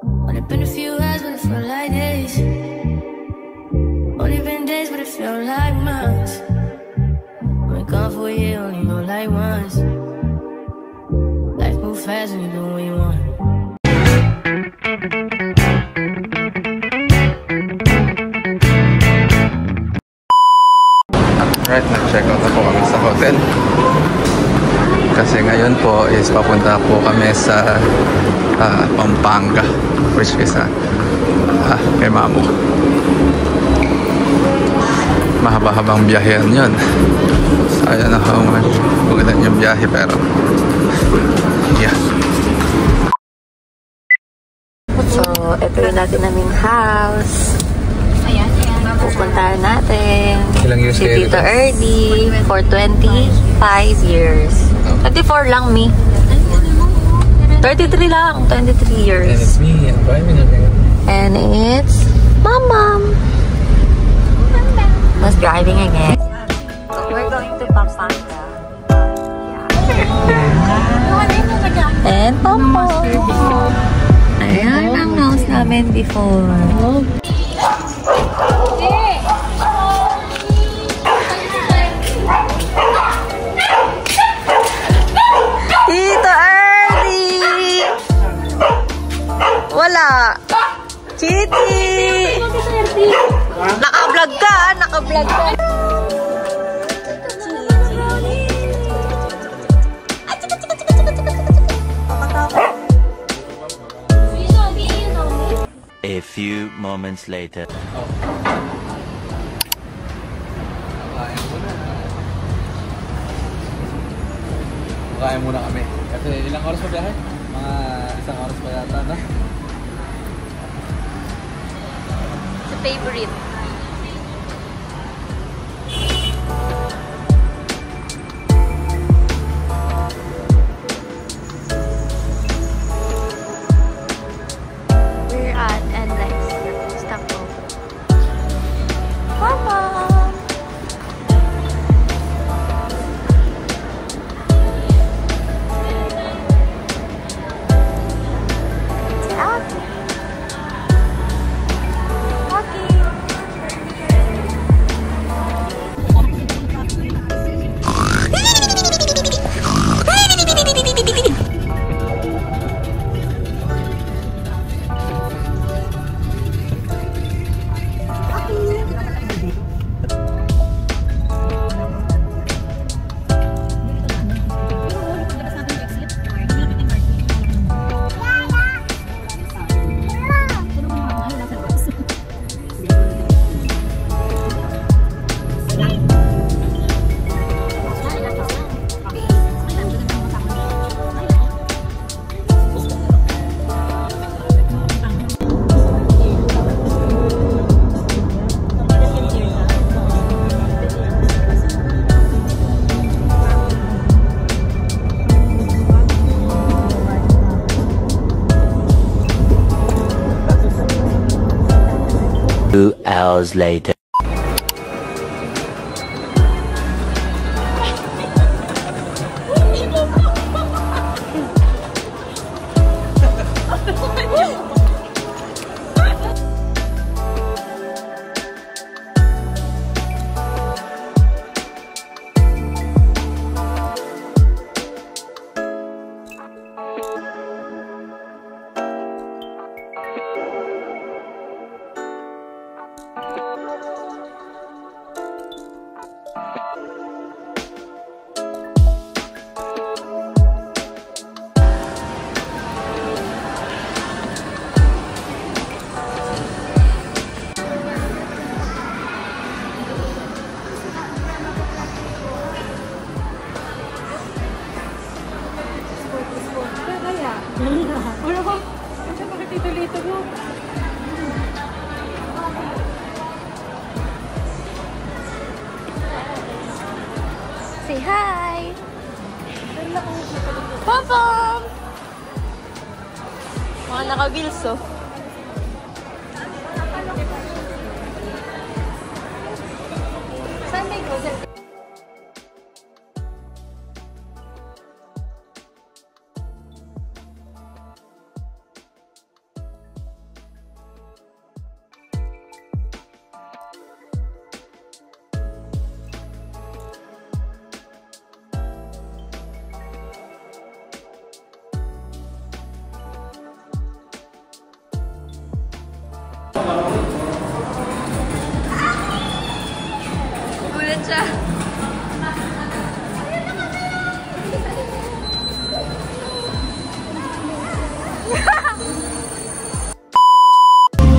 Only been a few hours, but it felt like days. Only been days, but it felt like months. Been gone for a year, only know like once. Life moves fast when you do what you want. Right, nag-check out na po kami sa hotel. Kasi ngayon po is papunta po kami sa Pampanga, which is kay Mamo. Mahaba-habang biyahe yun. So, ayan na how much. Huwag yung biyahe pero yeah. So, ito yung natin naming house. Pupuntahan natin si Tito Erdy for 25 years. 24 lang, me. 33 lang. 23 years. And it's me. And it's Mom. Was driving again. So, we're going to Pampanga. Yeah. And Pampo. Ayan ang house namin before. Tito Erdy! Wala! Chiti! Naka-vlog ka! Naka-vlog ka! A few moments later. Kaya muna kami. Kasi ilang oras pa biyahe? Mga isang oras pa yata na. Sa favorite. We're at NLEX. Stop over. Papa! Two hours later. Wala ko. Kasi bakit dito mo? Say hi! Papa! Mga naka-bills, oh. Saan may closet? siya.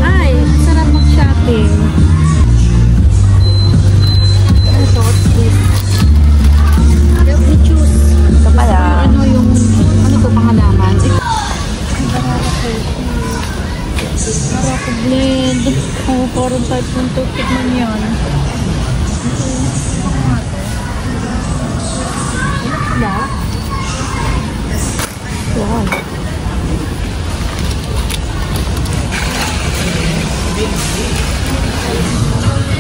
Ay, sarap mag-shopping. Ano to? What's this? Help me choose. Ito pala. Ano yung, ano to pangalaman? Marako blend. Oh, parang type ng toothpick man yan. Wala? Wow.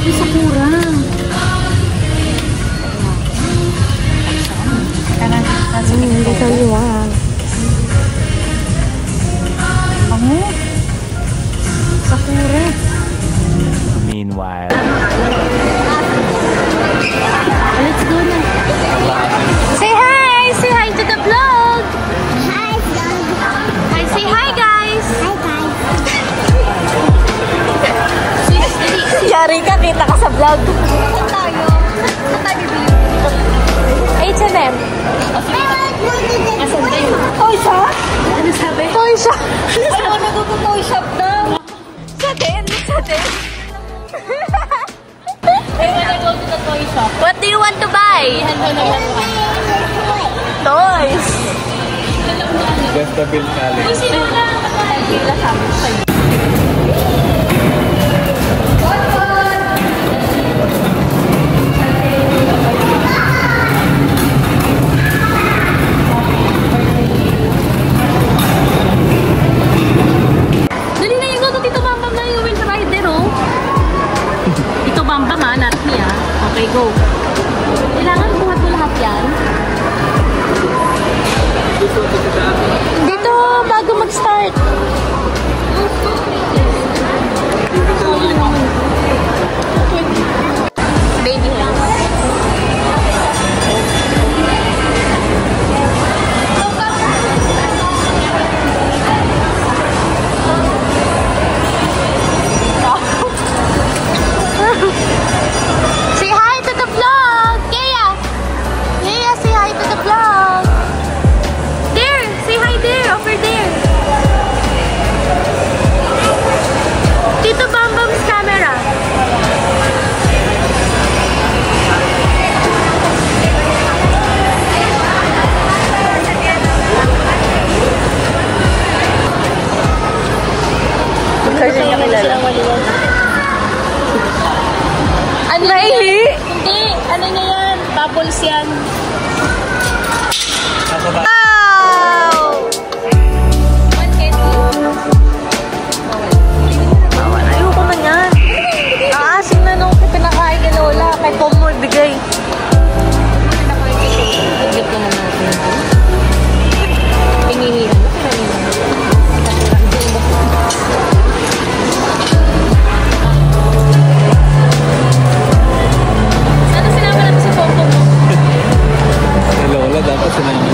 Ay, Sakura. Hindi ka liwag. Ano? Sakura. Meanwhile. Let's go na. Say hi! Say hi to the vlog! Hi, vlog! Hi, say hi, guys! Hi, guys! Yari ka, kita ka sa vlog. Saan tayo? Saan tayo bibili? H&M. Asan tayo? Toy shop? Ano sabi? Toy shop! Ayaw, nag-toy shop daw. Sa din? Sa din? I wanna go to the toy shop. What do you want to buy? Toys. Vegetable challenge. Kung sino na nakakagila sa amin sa'yo. Dali na yung go to Tito Bambam na yung wind rider, oh. Tito Bambam, ha? Not me, ha? Okay, go. Kailangan buhat mo lahat yan. Dito, bago mag-start. Baby hands. Say hi to the vlog, Kaya. Kaya, say hi to the vlog. There, say hi there, over there. Tito Bambam's camera. Kasi niya kilala. Ano naili? Hindi, ano na yan? Bubbles yan. Wow! One candy. Ayoko na yan. Ang asim na nung pinakain ni Lola. Kay Tom mo ibigay. Higit na natin. Pinihihan na, pinanihan. Ano sinama natin si Popo mo? Si Lola dapat sinama.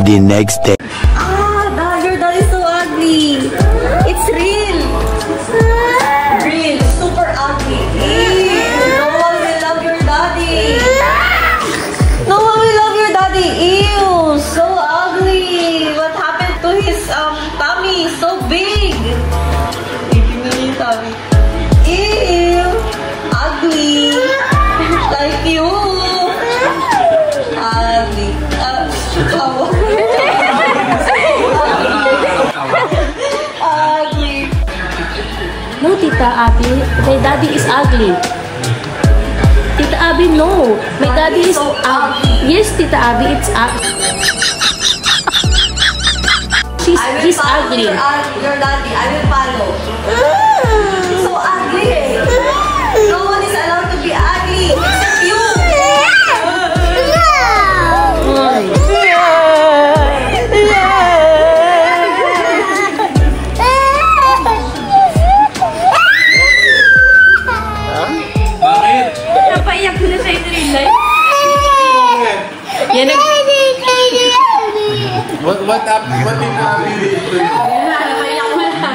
The next day. Your dad is so ugly. It's real. Real. Super ugly. No one will love your daddy. No one will love your daddy. Ew. So ugly. What happened to his tummy? So big. Big tummy. Ew. Ugly. Like you. Ugly. Ugly. No, Tita Abby. My daddy is ugly. Tita Abby, no. My daddy is so ugly. Yes, Tita Abby, it's ugly. He's ugly. Your daddy. I will follow. So ugly. No one is allowed to be ugly except you. Napaiyak ko na sa real life. Yan ang... What happened? What did Napaiyak mo na.